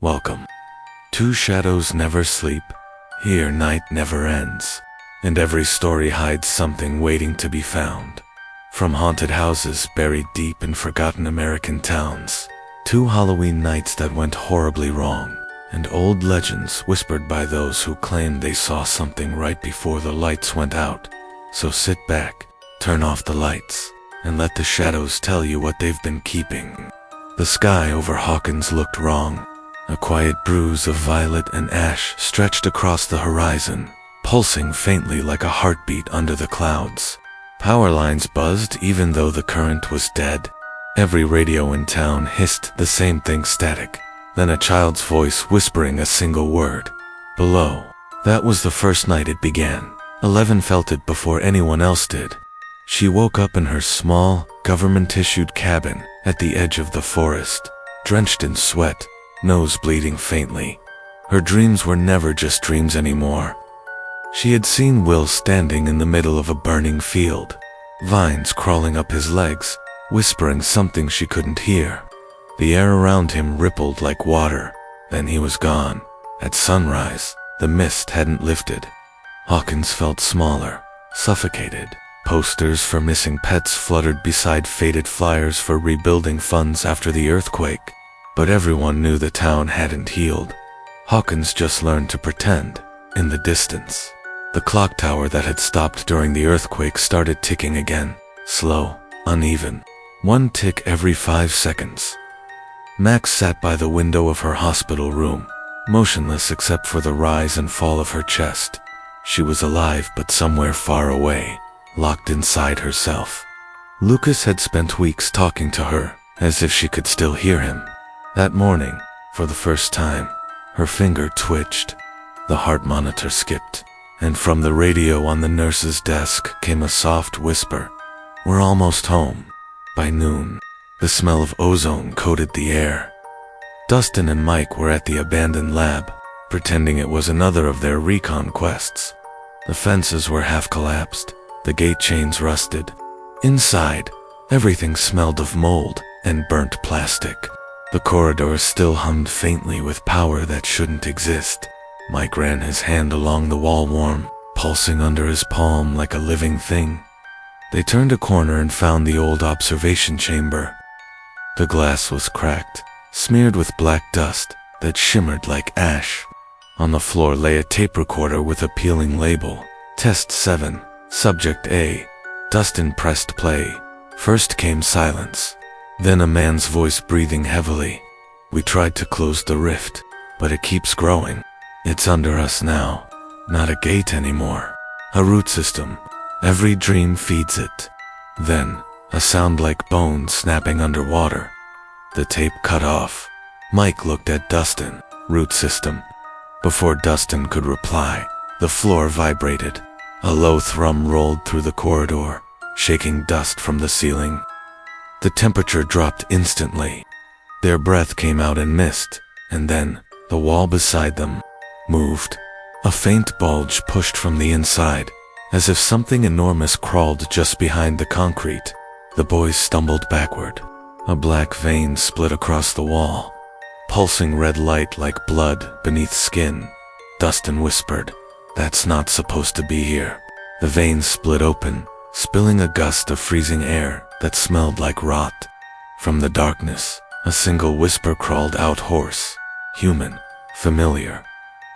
Welcome. Two shadows never sleep. Here night never ends. And every story hides something waiting to be found. From haunted houses buried deep in forgotten American towns, to Halloween nights that went horribly wrong, and old legends whispered by those who claimed they saw something right before the lights went out. So sit back, turn off the lights, and let the shadows tell you what they've been keeping. The sky over Hawkins looked wrong. A quiet bruise of violet and ash stretched across the horizon, pulsing faintly like a heartbeat under the clouds. Power lines buzzed even though the current was dead. Every radio in town hissed the same thing, static. Then a child's voice whispering a single word. Below. That was the first night it began. 11 felt it before anyone else did. She woke up in her small, government-issued cabin at the edge of the forest, drenched in sweat, nose bleeding faintly. Her dreams were never just dreams anymore. She had seen Will standing in the middle of a burning field, vines crawling up his legs, whispering something she couldn't hear. The air around him rippled like water. Then he was gone. At sunrise, the mist hadn't lifted. Hawkins felt smaller, suffocated. Posters for missing pets fluttered beside faded flyers for rebuilding funds after the earthquake. But everyone knew the town hadn't healed. Hawkins just learned to pretend. In the distance, the clock tower that had stopped during the earthquake started ticking again, slow, uneven, one tick every 5 seconds. Max sat by the window of her hospital room, motionless except for the rise and fall of her chest. She was alive but somewhere far away, locked inside herself. Lucas had spent weeks talking to her, as if she could still hear him. That morning, for the first time, her finger twitched. The heart monitor skipped, and from the radio on the nurse's desk came a soft whisper. "We're almost home." By noon, the smell of ozone coated the air. Dustin and Mike were at the abandoned lab, pretending it was another of their recon quests. The fences were half collapsed, the gate chains rusted. Inside, everything smelled of mold and burnt plastic. The corridors still hummed faintly with power that shouldn't exist. Mike ran his hand along the wall, warm, pulsing under his palm like a living thing. They turned a corner and found the old observation chamber. The glass was cracked, smeared with black dust that shimmered like ash. On the floor lay a tape recorder with a peeling label. Test 7, Subject A. Dustin pressed play. First came silence. Then a man's voice breathing heavily. "We tried to close the rift, but it keeps growing. It's under us now. Not a gate anymore. A root system. Every dream feeds it." Then, a sound like bones snapping underwater. The tape cut off. Mike looked at Dustin. "Root system." Before Dustin could reply, the floor vibrated. A low thrum rolled through the corridor, shaking dust from the ceiling. The temperature dropped instantly. Their breath came out in mist, and then, the wall beside them moved. A faint bulge pushed from the inside, as if something enormous crawled just behind the concrete. The boys stumbled backward. A black vein split across the wall, pulsing red light like blood beneath skin. Dustin whispered, "That's not supposed to be here." The vein split open, spilling a gust of freezing air that smelled like rot. From the darkness, a single whisper crawled out, hoarse, human, familiar.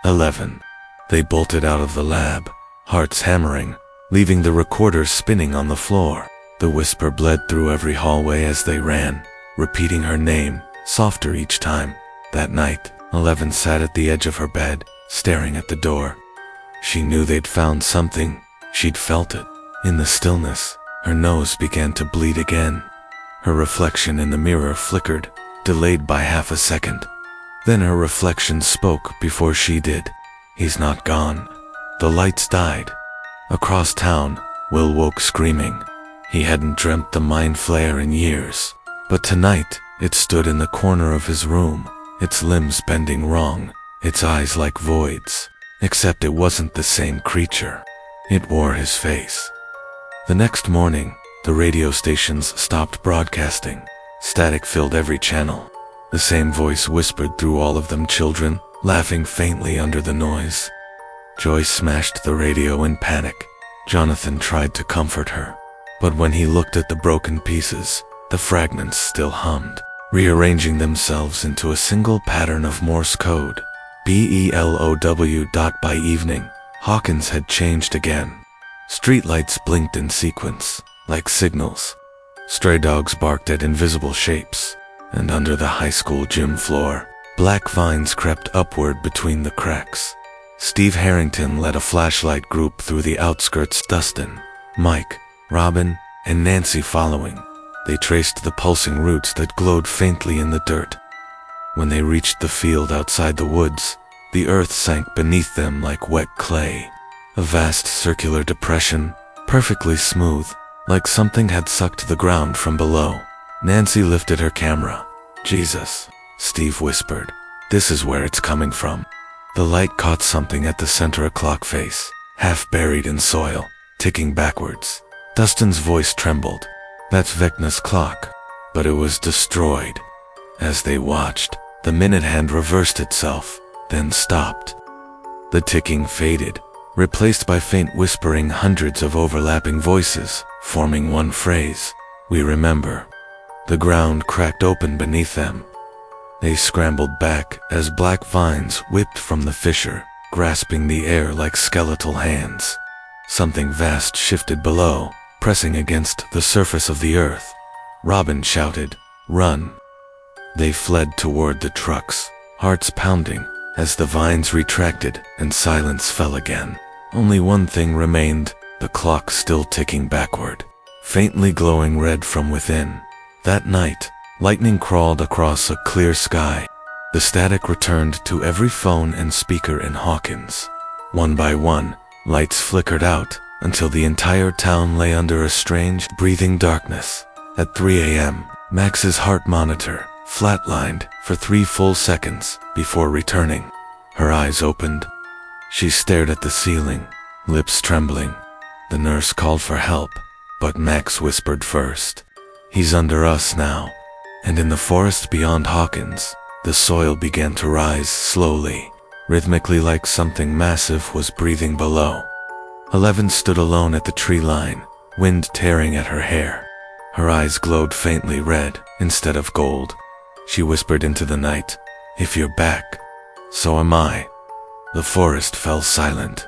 11. They bolted out of the lab, hearts hammering, leaving the recorders spinning on the floor. The whisper bled through every hallway as they ran, repeating her name, softer each time. That night, 11 sat at the edge of her bed, staring at the door. She knew they'd found something. She'd felt it. In the stillness, her nose began to bleed again. Her reflection in the mirror flickered, delayed by half a second. Then her reflection spoke before she did. "He's not gone." The lights died. Across town, Will woke screaming. He hadn't dreamt the mind flare in years. But tonight, it stood in the corner of his room, its limbs bending wrong, its eyes like voids. Except it wasn't the same creature. It wore his face. The next morning, the radio stations stopped broadcasting. Static filled every channel. The same voice whispered through all of them, "Children," laughing faintly under the noise. Joy smashed the radio in panic. Jonathan tried to comfort her, but when he looked at the broken pieces, the fragments still hummed, rearranging themselves into a single pattern of Morse code. BELOW. By evening, Hawkins had changed again. Streetlights blinked in sequence, like signals. Stray dogs barked at invisible shapes, and under the high school gym floor, black vines crept upward between the cracks. Steve Harrington led a flashlight group through the outskirts, Dustin, Mike, Robin, and Nancy following. They traced the pulsing roots that glowed faintly in the dirt. When they reached the field outside the woods, the earth sank beneath them like wet clay. A vast circular depression, perfectly smooth, like something had sucked the ground from below. Nancy lifted her camera. "Jesus," Steve whispered. "This is where it's coming from." The light caught something at the center, a clock face, half buried in soil, ticking backwards. Dustin's voice trembled. "That's Vecna's clock." But it was destroyed. As they watched, the minute hand reversed itself, then stopped. The ticking faded, replaced by faint whispering, hundreds of overlapping voices, forming one phrase, "We remember." The ground cracked open beneath them. They scrambled back as black vines whipped from the fissure, grasping the air like skeletal hands. Something vast shifted below, pressing against the surface of the earth. Robin shouted, "Run!" They fled toward the trucks, hearts pounding, as the vines retracted and silence fell again. Only one thing remained, the clock still ticking backward, faintly glowing red from within. That night, lightning crawled across a clear sky. The static returned to every phone and speaker in Hawkins. One by one, lights flickered out until the entire town lay under a strange, breathing darkness. At 3 a.m., Max's heart monitor flatlined for 3 full seconds before returning. Her eyes opened. She stared at the ceiling, lips trembling. The nurse called for help, but Max whispered first. "He's under us now." And in the forest beyond Hawkins, the soil began to rise slowly, rhythmically, like something massive was breathing below. 11 stood alone at the tree line, wind tearing at her hair. Her eyes glowed faintly red instead of gold. She whispered into the night, "If you're back, so am I." The forest fell silent.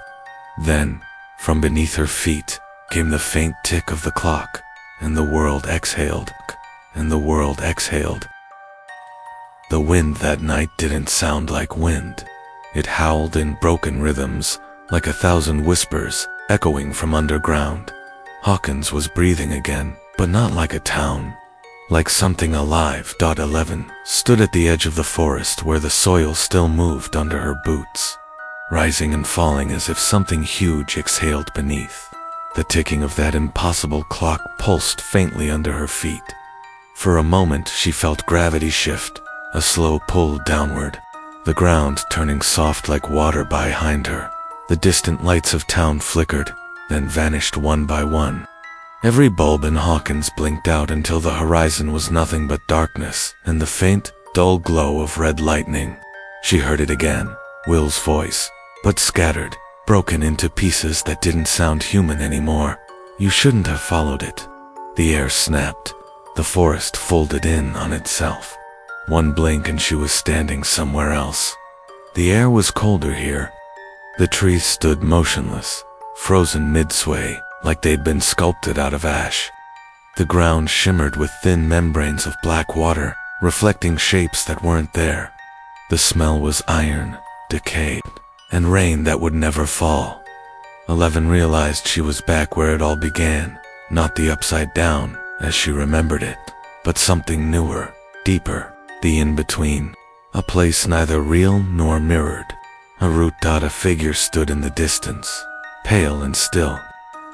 Then, from beneath her feet, came the faint tick of the clock, and the world exhaled, and the world exhaled. The wind that night didn't sound like wind. It howled in broken rhythms, like 1,000 whispers echoing from underground. Hawkins was breathing again, but not like a town. Like something alive. 11 stood at the edge of the forest where the soil still moved under her boots, rising and falling as if something huge exhaled beneath. The ticking of that impossible clock pulsed faintly under her feet. For a moment she felt gravity shift, a slow pull downward, the ground turning soft like water behind her. The distant lights of town flickered, then vanished one by one. Every bulb in Hawkins blinked out until the horizon was nothing but darkness and the faint, dull glow of red lightning. She heard it again, Will's voice, but scattered, broken into pieces that didn't sound human anymore. "You shouldn't have followed it." The air snapped. The forest folded in on itself. One blink and she was standing somewhere else. The air was colder here. The trees stood motionless, frozen mid-sway, like they'd been sculpted out of ash. The ground shimmered with thin membranes of black water, reflecting shapes that weren't there. The smell was iron, decay, and rain that would never fall. 11 realized she was back where it all began, not the upside down, as she remembered it, but something newer, deeper, the in-between, a place neither real nor mirrored. A root. A figure stood in the distance, pale and still.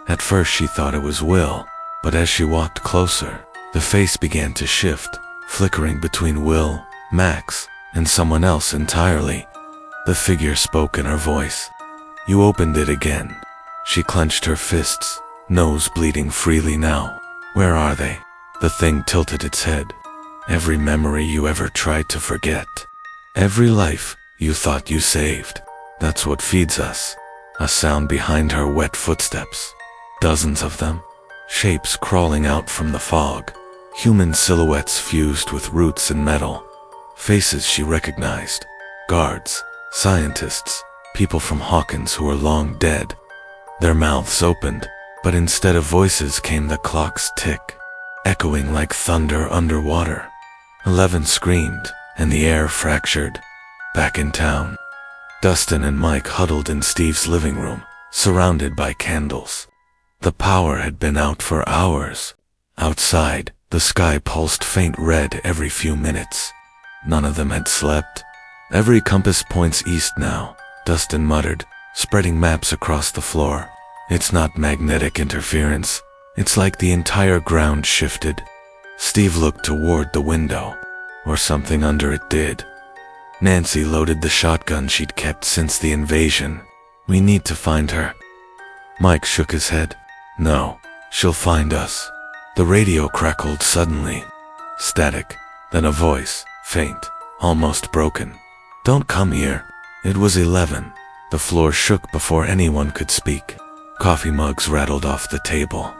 At first she thought it was Will, but as she walked closer, the face began to shift, flickering between Will, Max, and someone else entirely. The figure spoke in her voice. "You opened it again." She clenched her fists, nose bleeding freely now. "Where are they?" The thing tilted its head. every memory you ever tried to forget, every life you thought you saved. That's what feeds us. A sound behind her wet footsteps. Dozens of them. Shapes crawling out from the fog. Human silhouettes fused with roots and metal. Faces she recognized. Guards, scientists, people from Hawkins who were long dead. Their mouths opened, but instead of voices came the clock's tick, echoing like thunder underwater. 11 screamed, and the air fractured. Back in town, Dustin and Mike huddled in Steve's living room, surrounded by candles. The power had been out for hours. Outside, the sky pulsed faint red every few minutes. None of them had slept. Every compass points east now, Dustin muttered, spreading maps across the floor. It's not magnetic interference. It's like the entire ground shifted. Steve looked toward the window, or something under it did. Nancy loaded the shotgun she'd kept since the invasion. We need to find her. Mike shook his head. No, she'll find us. The radio crackled suddenly. Static, then a voice, faint, almost broken. Don't come here. It was 11. The floor shook before anyone could speak. Coffee mugs rattled off the table.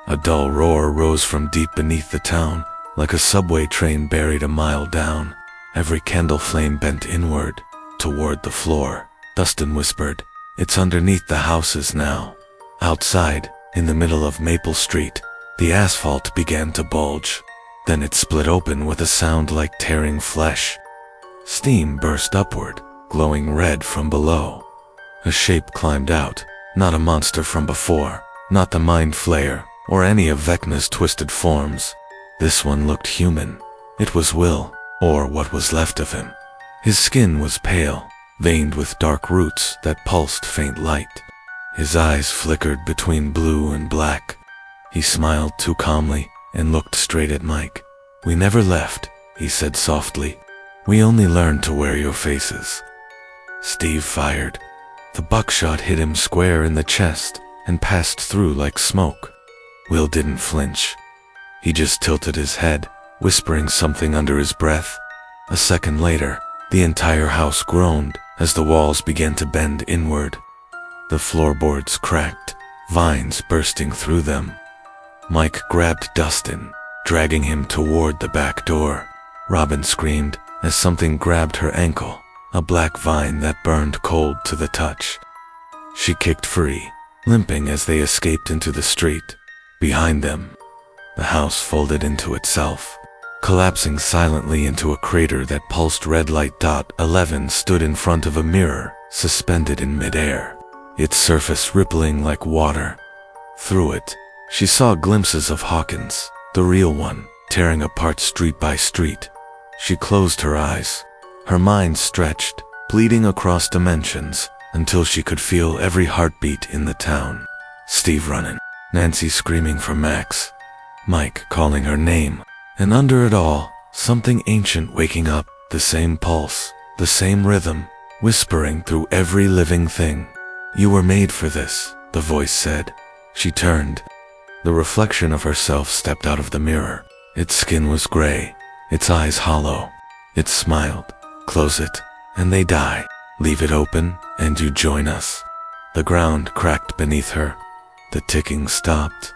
A dull roar rose from deep beneath the town, like a subway train buried a mile down. Every candle flame bent inward, toward the floor. Dustin whispered, "It's underneath the houses now." Outside, in the middle of Maple Street, the asphalt began to bulge. Then it split open with a sound like tearing flesh. Steam burst upward, glowing red from below. A shape climbed out, not a monster from before, not the Mind Flayer, or any of Vecna's twisted forms. This one looked human. It was Will, or what was left of him. His skin was pale, veined with dark roots that pulsed faint light. His eyes flickered between blue and black. He smiled too calmly and looked straight at Mike. "We never left," he said softly. "We only learned to wear your faces." Steve fired. The buckshot hit him square in the chest and passed through like smoke. Will didn't flinch. He just tilted his head, whispering something under his breath. A second later, the entire house groaned as the walls began to bend inward. The floorboards cracked, vines bursting through them. Mike grabbed Dustin, dragging him toward the back door. Robin screamed as something grabbed her ankle, a black vine that burned cold to the touch. She kicked free, limping as they escaped into the street. Behind them, the house folded into itself, collapsing silently into a crater that pulsed red light. 11 stood in front of a mirror, suspended in midair, its surface rippling like water. Through it, she saw glimpses of Hawkins, the real one, tearing apart street by street. She closed her eyes. Her mind stretched, bleeding across dimensions, until she could feel every heartbeat in the town. Steve running, Nancy screaming for Max, Mike calling her name, and under it all, something ancient waking up, the same pulse, the same rhythm, whispering through every living thing. "You were made for this," the voice said. She turned. The reflection of herself stepped out of the mirror. Its skin was gray, its eyes hollow. It smiled. "Close it, and they die. Leave it open, and you join us." The ground cracked beneath her. The ticking stopped.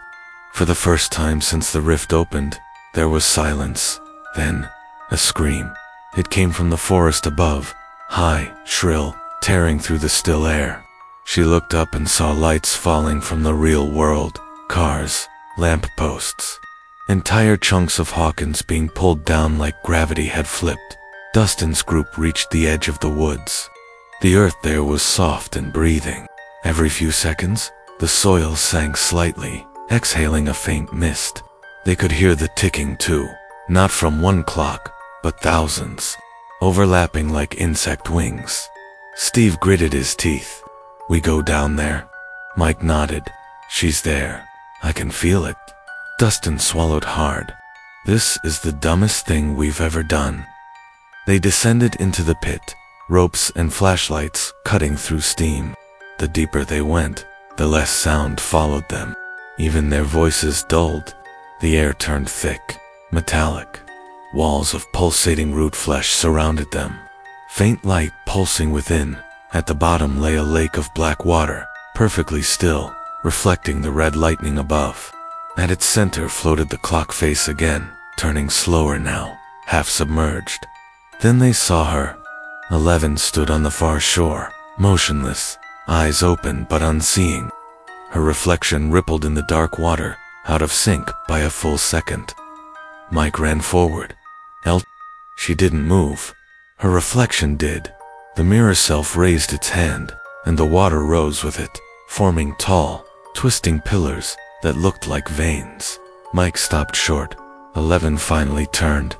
For the first time since the rift opened, there was silence. Then, a scream. It came from the forest above, high, shrill, tearing through the still air. She looked up and saw lights falling from the real world, cars, lamp posts. Entire chunks of Hawkins being pulled down like gravity had flipped. Dustin's group reached the edge of the woods. The earth there was soft and breathing. Every few seconds, the soil sank slightly, exhaling a faint mist. They could hear the ticking too, not from one clock, but thousands, overlapping like insect wings. Steve gritted his teeth. "We go down there?" Mike nodded. "She's there. I can feel it." Dustin swallowed hard. "This is the dumbest thing we've ever done." They descended into the pit, ropes and flashlights cutting through steam. The deeper they went, the less sound followed them. Even their voices dulled. The air turned thick, metallic. Walls of pulsating root flesh surrounded them. Faint light pulsing within. At the bottom lay a lake of black water, perfectly still, reflecting the red lightning above. At its center floated the clock face again, turning slower now, half submerged. Then they saw her. 11 stood on the far shore, motionless, eyes open but unseeing. Her reflection rippled in the dark water, out of sync by a full second. Mike ran forward. She didn't move. Her reflection did. The mirror self raised its hand, and the water rose with it, forming tall, twisting pillars that looked like veins. Mike stopped short. 11 finally turned.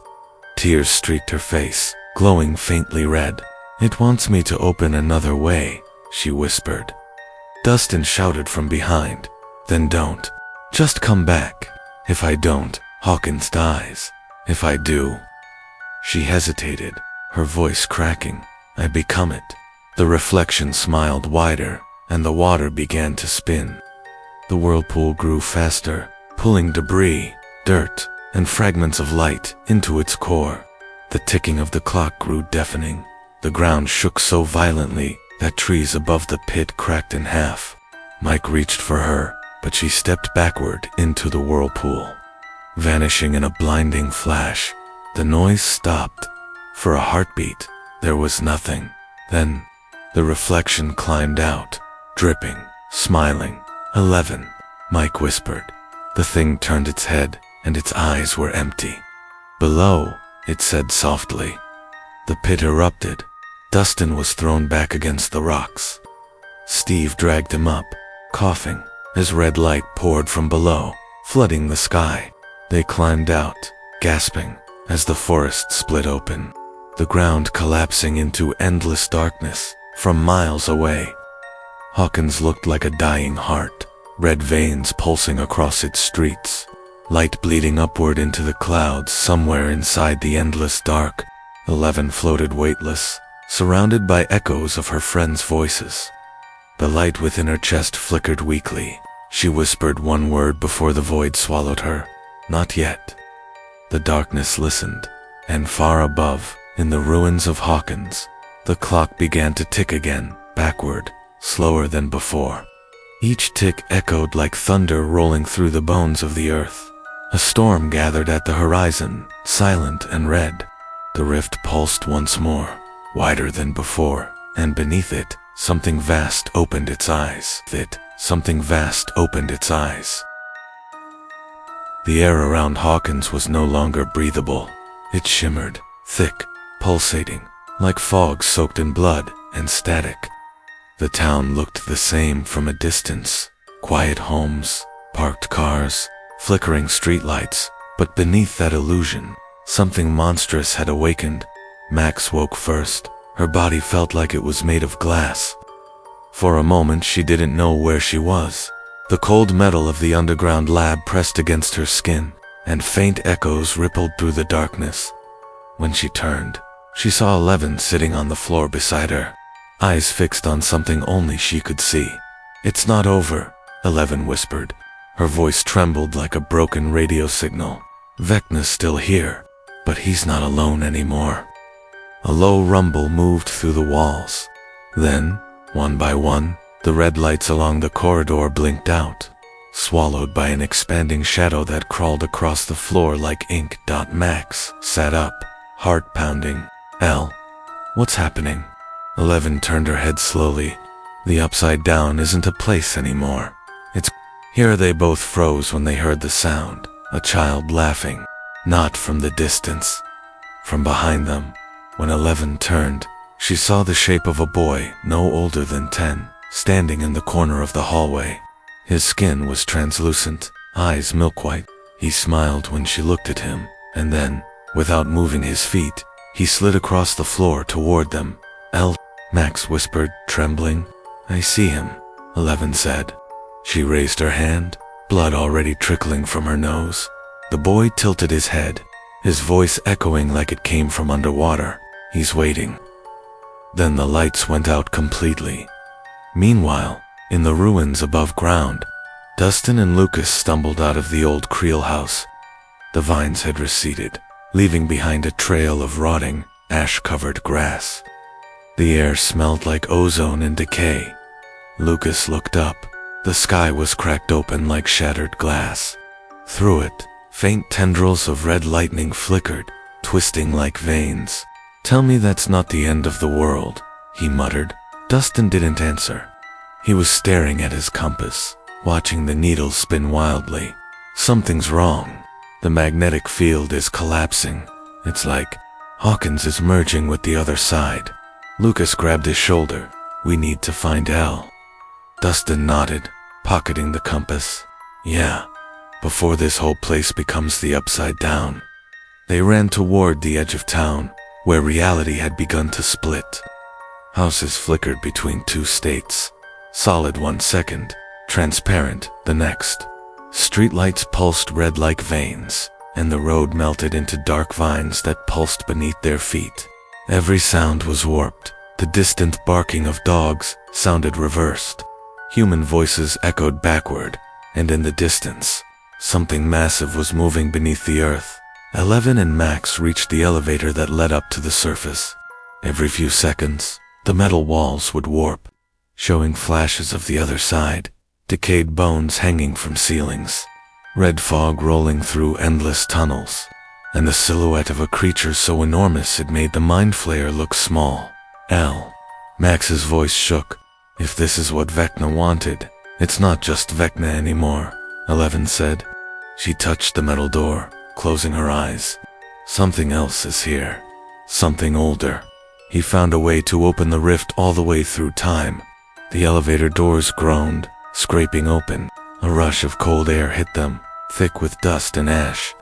Tears streaked her face, glowing faintly red. "It wants me to open another way," she whispered. Dustin shouted from behind, "Then don't. Just come back. If I don't, Hawkins dies. If I do." She hesitated, her voice cracking. "I become it." The reflection smiled wider, and the water began to spin. The whirlpool grew faster, pulling debris, dirt, and fragments of light into its core. The ticking of the clock grew deafening. The ground shook so violently that trees above the pit cracked in half. Mike reached for her, but she stepped backward into the whirlpool. Vanishing in a blinding flash, the noise stopped. For a heartbeat, there was nothing. Then, the reflection climbed out, dripping, smiling. 11, Mike whispered. The thing turned its head, and its eyes were empty. "Below," it said softly. The pit erupted. Dustin was thrown back against the rocks. Steve dragged him up, coughing, as red light poured from below, flooding the sky. They climbed out, gasping, as the forest split open, the ground collapsing into endless darkness from miles away. Hawkins looked like a dying heart, red veins pulsing across its streets, light bleeding upward into the clouds somewhere inside the endless dark. 11 floated weightless, surrounded by echoes of her friends' voices. The light within her chest flickered weakly. She whispered one word before the void swallowed her. "Not yet." The darkness listened, and far above, in the ruins of Hawkins, the clock began to tick again, backward, slower than before. Each tick echoed like thunder rolling through the bones of the earth. A storm gathered at the horizon, silent and red. The rift pulsed once more, wider than before, and beneath it, something vast opened its eyes. The air around Hawkins was no longer breathable. It shimmered, thick, pulsating, like fog soaked in blood and static. The town looked the same from a distance. Quiet homes, parked cars, flickering streetlights, but beneath that illusion, something monstrous had awakened. Max woke first. Her body felt like it was made of glass. For a moment she didn't know where she was. The cold metal of the underground lab pressed against her skin, and faint echoes rippled through the darkness. When she turned, she saw 11 sitting on the floor beside her, eyes fixed on something only she could see. "It's not over," 11 whispered. Her voice trembled like a broken radio signal. "Vecna's still here, but he's not alone anymore." A low rumble moved through the walls. Then, one by one, the red lights along the corridor blinked out, swallowed by an expanding shadow that crawled across the floor like ink. Max sat up, heart pounding. What's happening?" 11 turned her head slowly. "The Upside Down isn't a place anymore. It's..." Here they both froze when they heard the sound, a child laughing, not from the distance, from behind them. When 11 turned, she saw the shape of a boy no older than 10, standing in the corner of the hallway. His skin was translucent, eyes milk-white. He smiled when she looked at him, and then, without moving his feet, he slid across the floor toward them. Max whispered, trembling. "I see him," 11 said. She raised her hand, blood already trickling from her nose. The boy tilted his head, his voice echoing like it came from underwater. "He's waiting." Then the lights went out completely. Meanwhile, in the ruins above ground, Dustin and Lucas stumbled out of the old Creel house. The vines had receded, leaving behind a trail of rotting, ash-covered grass. The air smelled like ozone and decay. Lucas looked up. The sky was cracked open like shattered glass. Through it, faint tendrils of red lightning flickered, twisting like veins. "Tell me that's not the end of the world," he muttered. Dustin didn't answer. He was staring at his compass, watching the needle spin wildly. "Something's wrong. The magnetic field is collapsing. It's like Hawkins is merging with the other side." Lucas grabbed his shoulder. "We need to find Elle." Dustin nodded, pocketing the compass. "Yeah, before this whole place becomes the Upside Down." They ran toward the edge of town, where reality had begun to split. Houses flickered between two states, solid 1 second, transparent the next. Streetlights pulsed red like veins, and the road melted into dark vines that pulsed beneath their feet. Every sound was warped. The distant barking of dogs sounded reversed. Human voices echoed backward, and in the distance, something massive was moving beneath the earth. 11 and Max reached the elevator that led up to the surface. Every few seconds, the metal walls would warp, showing flashes of the other side, decayed bones hanging from ceilings, red fog rolling through endless tunnels, and the silhouette of a creature so enormous it made the Mind Flayer look small. "Elle." Max's voice shook. "If this is what Vecna wanted, it's not just Vecna anymore," 11 said. She touched the metal door, closing her eyes. "Something else is here. Something older." He found a way to open the rift all the way through time. The elevator doors groaned, scraping open. A rush of cold air hit them, thick with dust and ash.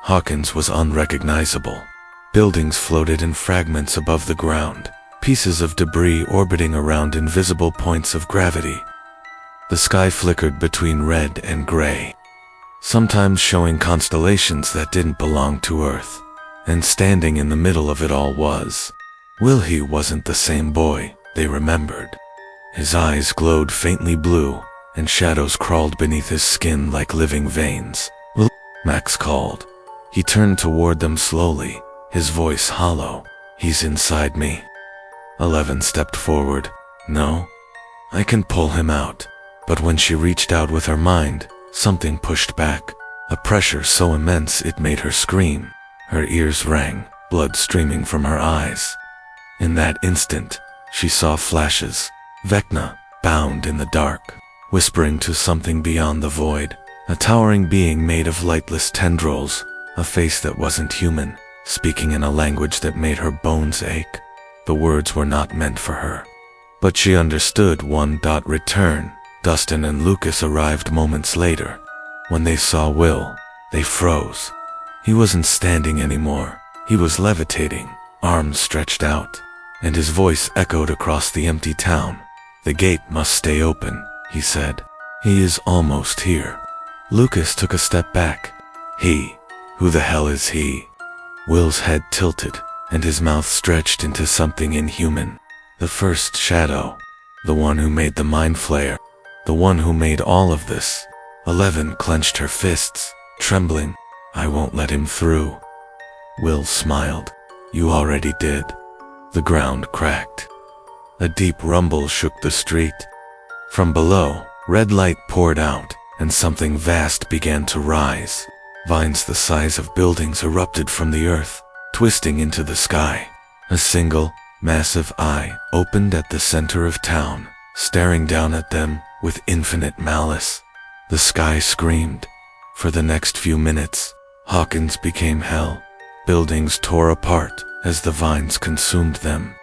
Hawkins was unrecognizable. Buildings floated in fragments above the ground, pieces of debris orbiting around invisible points of gravity. The sky flickered between red and gray, sometimes showing constellations that didn't belong to Earth. And standing in the middle of it all was Will. He wasn't the same boy they remembered. His eyes glowed faintly blue, and shadows crawled beneath his skin like living veins. "Will," Max called. He turned toward them slowly, his voice hollow. "He's inside me." 11 stepped forward. "No, I can pull him out." But when she reached out with her mind, something pushed back, a pressure so immense it made her scream. Her ears rang, blood streaming from her eyes. In that instant, she saw flashes. Vecna, bound in the dark, whispering to something beyond the void. A towering being made of lightless tendrils, a face that wasn't human, speaking in a language that made her bones ache. The words were not meant for her. But she understood. Return. Dustin and Lucas arrived moments later. When they saw Will, they froze. He wasn't standing anymore. He was levitating, arms stretched out, and his voice echoed across the empty town. "The gate must stay open," he said. "He is almost here." Lucas took a step back. "He? Who the hell is he?" Will's head tilted, and his mouth stretched into something inhuman. "The first shadow. The one who made the Mind Flayer. The one who made all of this." 11 clenched her fists, trembling. "I won't let him through." Will smiled. "You already did." The ground cracked. A deep rumble shook the street. From below, red light poured out, and something vast began to rise. Vines the size of buildings erupted from the earth, twisting into the sky. A single, massive eye opened at the center of town, staring down at them with infinite malice. The sky screamed. For the next few minutes, Hawkins became hell. Buildings tore apart as the vines consumed them.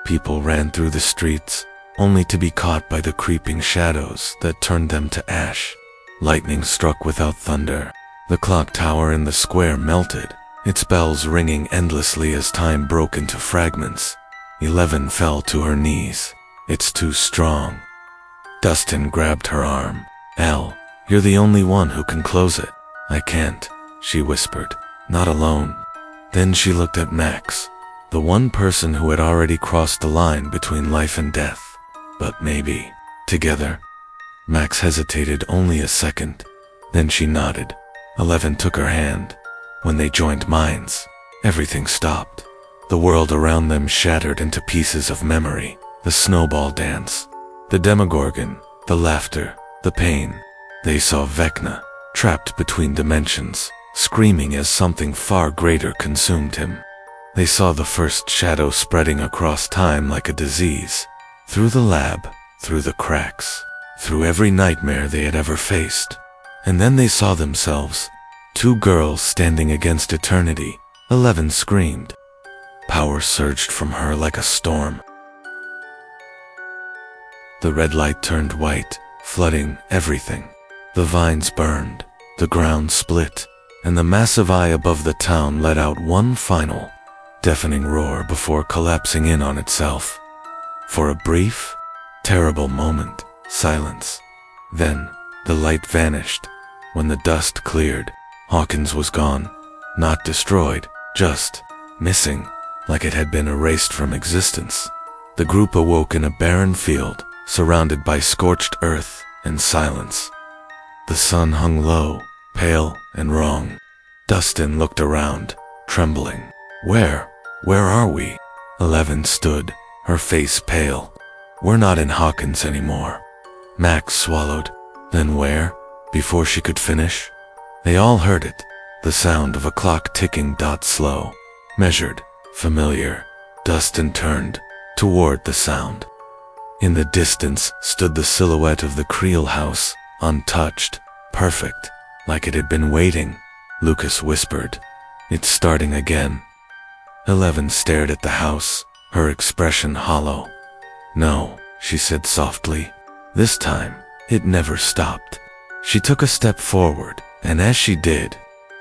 People ran through the streets, only to be caught by the creeping shadows that turned them to ash. Lightning struck without thunder. The clock tower in the square melted, its bells ringing endlessly as time broke into fragments. 11 fell to her knees. "It's too strong." Dustin grabbed her arm. "Elle, you're the only one who can close it." "I can't," she whispered. "Not alone." Then she looked at Max, the one person who had already crossed the line between life and death. "But maybe, together." Max hesitated only a second. Then she nodded. 11 took her hand. When they joined minds, Everything stopped. The world around them shattered into pieces of memory. The snowball dance, the Demogorgon, the laughter, the pain. They saw Vecna, trapped between dimensions, screaming as something far greater consumed him. They saw the first shadow spreading across time like a disease, through the lab, through the cracks, through every nightmare they had ever faced. And then they saw themselves, two girls standing against eternity. 11 screamed. Power surged from her like a storm. The red light turned white, flooding everything. The vines burned, the ground split, and the massive eye above the town let out one final, deafening roar before collapsing in on itself. For a brief, terrible moment, silence. Then, the light vanished. When the dust cleared, Hawkins was gone. Not destroyed, just missing, like it had been erased from existence. The group awoke in a barren field, surrounded by scorched earth and silence. The sun hung low, pale and wrong. Dustin looked around, trembling. Where are we? 11 stood, her face pale. We're not in Hawkins anymore. Max swallowed. Then where? Before she could finish, they all heard it. The sound of a clock ticking, slow, measured, familiar. Dustin turned toward the sound. In the distance stood the silhouette of the Creel house, untouched, perfect, like it had been waiting. Lucas whispered, "It's starting again." 11 stared at the house, her expression hollow. "No," she said softly. "This time, it never stopped." She took a step forward, and as she did,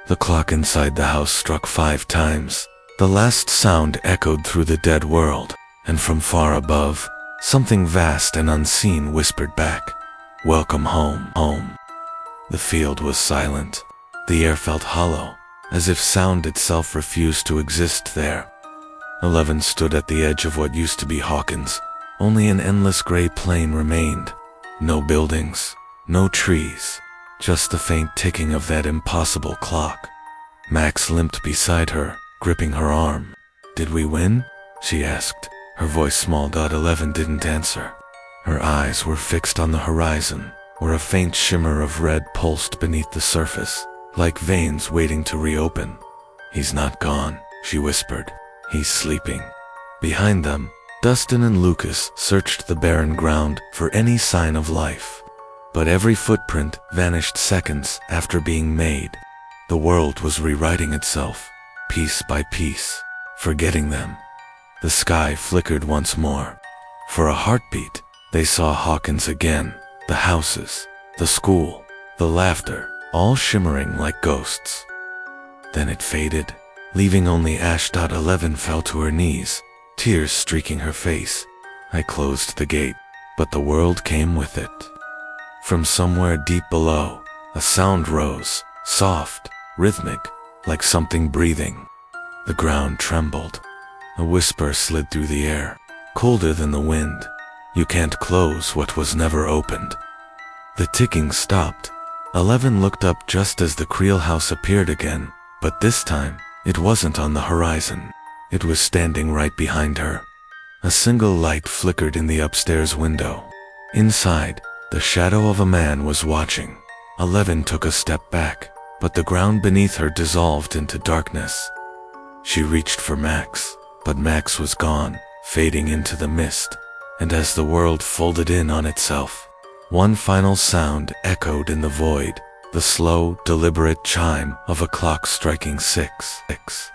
the clock inside the house struck 5 times. The last sound echoed through the dead world, and from far above, something vast and unseen whispered back, "Welcome home, home." The field was silent. The air felt hollow, as if sound itself refused to exist there. 11 stood at the edge of what used to be Hawkins. Only an endless gray plain remained. No buildings, no trees, just the faint ticking of that impossible clock. Max limped beside her, gripping her arm. "Did we win?" she asked, her voice small. 11 didn't answer. Her eyes were fixed on the horizon, where a faint shimmer of red pulsed beneath the surface, like veins waiting to reopen. "He's not gone," she whispered. "He's sleeping." Behind them, Dustin and Lucas searched the barren ground for any sign of life. But every footprint vanished seconds after being made. The world was rewriting itself, piece by piece, forgetting them. The sky flickered once more. For a heartbeat, they saw Hawkins again, the houses, the school, the laughter, all shimmering like ghosts. Then it faded, leaving only ash. 11 fell to her knees, tears streaking her face. I closed the gate, but the world came with it. From somewhere deep below, a sound rose, soft, rhythmic, like something breathing. The ground trembled. A whisper slid through the air, colder than the wind. "You can't close what was never opened." The ticking stopped. 11 looked up just as the Creel house appeared again, but this time, it wasn't on the horizon. It was standing right behind her. A single light flickered in the upstairs window. Inside, the shadow of a man was watching. 11 took a step back, but the ground beneath her dissolved into darkness. She reached for Max, but Max was gone, fading into the mist. And as the world folded in on itself, one final sound echoed in the void, the slow, deliberate chime of a clock striking 6.